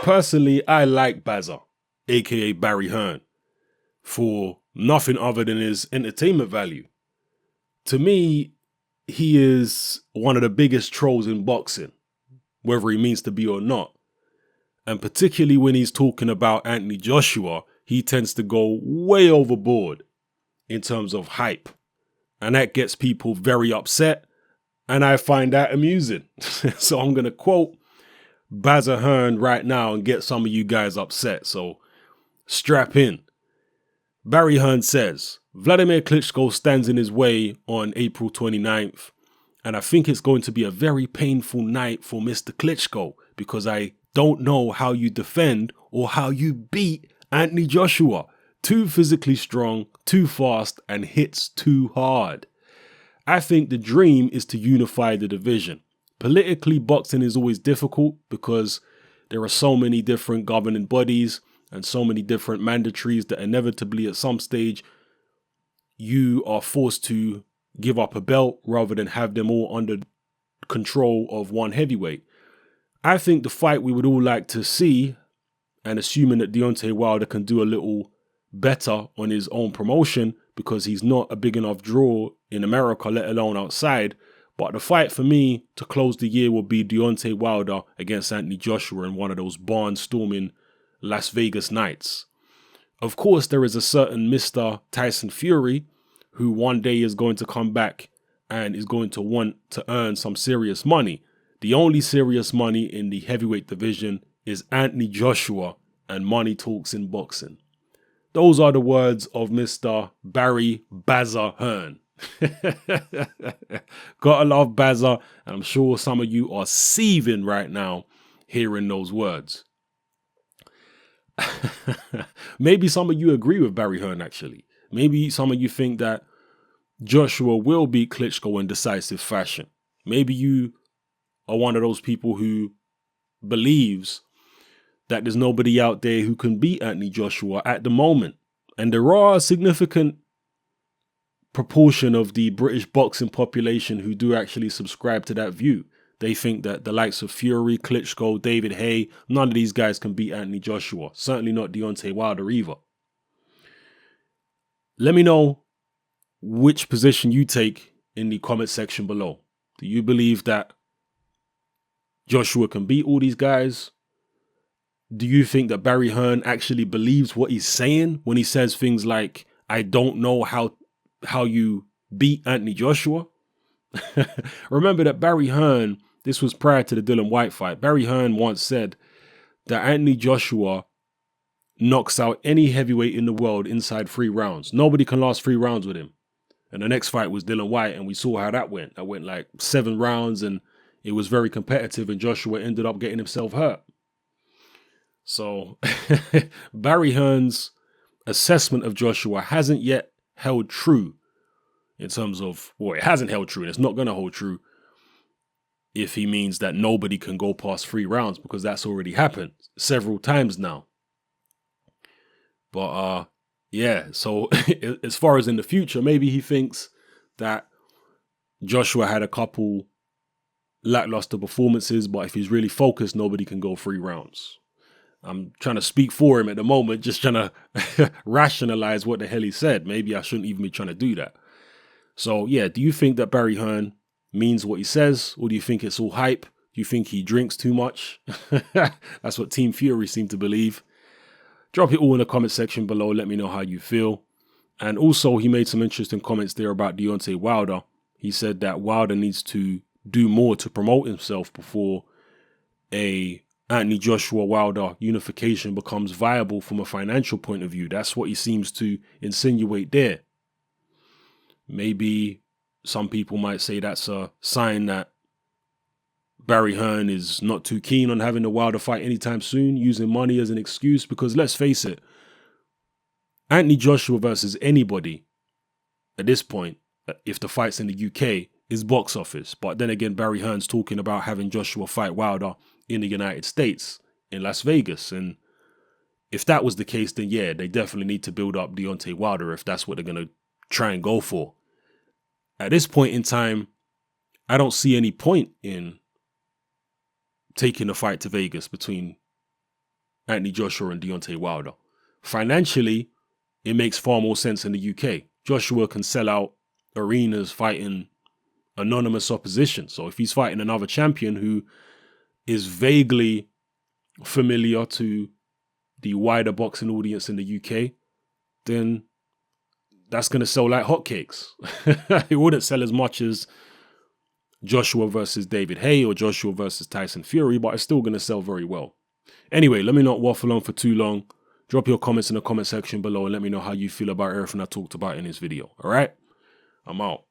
Personally, I like Bazza, aka Barry Hearn, for nothing other than his entertainment value. To me, he is one of the biggest trolls in boxing, whether he means to be or not. And particularly when he's talking about Anthony Joshua, he tends to go way overboard in terms of hype. And that gets people very upset, and I find that amusing. So I'm going to quote Bazza Hearn right now and get some of you guys upset, so strap in. Barry Hearn says, Vladimir Klitschko stands in his way on April 29th, and I think it's going to be a very painful night for Mr. Klitschko because I don't know how you defend or how you beat Anthony Joshua. Too physically strong, too fast, and hits too hard. I think the dream is to unify the division. Politically, boxing is always difficult because there are so many different governing bodies and so many different mandatories that inevitably at some stage you are forced to give up a belt rather than have them all under control of one heavyweight. I think the fight we would all like to see, and assuming that Deontay Wilder can do a little better on his own promotion because he's not a big enough draw in America, let alone outside. But the fight for me to close the year will be Deontay Wilder against Anthony Joshua in one of those barn-storming Las Vegas nights. Of course, there is a certain Mr. Tyson Fury who one day is going to come back and is going to want to earn some serious money. The only serious money in the heavyweight division is Anthony Joshua, and money talks in boxing. Those are the words of Mr. Barry Bazza Hearn. Gotta love Bazza, and I'm sure some of you are seething right now hearing those words. Maybe some of you agree with Barry Hearn, actually. Maybe some of you think that Joshua will beat Klitschko in decisive fashion. Maybe you are one of those people who believes that there's nobody out there who can beat Anthony Joshua at the moment. And there are a significant proportion of the British boxing population who do actually subscribe to that view. They think that the likes of Fury, Klitschko, David Haye, none of these guys can beat Anthony Joshua. Certainly not Deontay Wilder either. Let me know which position you take in the comment section below. Do you believe that Joshua can beat all these guys? Do you think that Barry Hearn actually believes what he's saying when he says things like, I don't know how you beat Anthony Joshua? Remember that Barry Hearn, this was prior to the Dillian Whyte fight, Barry Hearn once said that Anthony Joshua knocks out any heavyweight in the world inside 3 rounds. Nobody can last 3 rounds with him. And the next fight was Dillian Whyte, and we saw how that went. That went like 7 rounds, and it was very competitive, and Joshua ended up getting himself hurt. So Barry Hearn's assessment of Joshua hasn't yet held true in terms of, well, it hasn't held true, and it's not going to hold true if he means that nobody can go past 3 rounds, because that's already happened several times now. But yeah, so as far as in the future, maybe he thinks that Joshua had a couple lackluster performances, but if he's really focused, nobody can go 3 rounds. I'm trying to speak for him at the moment, just trying to rationalize what the hell he said. Maybe I shouldn't even be trying to do that. So yeah, do you think that Barry Hearn means what he says, or do you think it's all hype? Do you think he drinks too much? That's what Team Fury seem to believe. Drop it all in the comment section below. Let me know how you feel. And also, he made some interesting comments there about Deontay Wilder. He said that Wilder needs to do more to promote himself before a Anthony Joshua Wilder unification becomes viable from a financial point of view. That's what he seems to insinuate there. Maybe some people might say that's a sign that Barry Hearn is not too keen on having the Wilder fight anytime soon, using money as an excuse, because let's face it, Anthony Joshua versus anybody at this point, if the fight's in the UK, is box office. But then again, Barry Hearn's talking about having Joshua fight Wilder in the United States, in Las Vegas. And if that was the case, then yeah, they definitely need to build up Deontay Wilder if that's what they're going to try and go for. At this point in time, I don't see any point in taking the fight to Vegas between Anthony Joshua and Deontay Wilder. Financially, it makes far more sense in the UK. Joshua can sell out arenas fighting anonymous opposition. So if he's fighting another champion who is vaguely familiar to the wider boxing audience in the UK, then that's going to sell like hotcakes. It wouldn't sell as much as Joshua versus David Haye or Joshua versus Tyson Fury, but it's still going to sell very well. Anyway, let me not waffle on for too long. Drop your comments in the comment section below and let me know how you feel about everything I talked about in this video. All right? I'm out.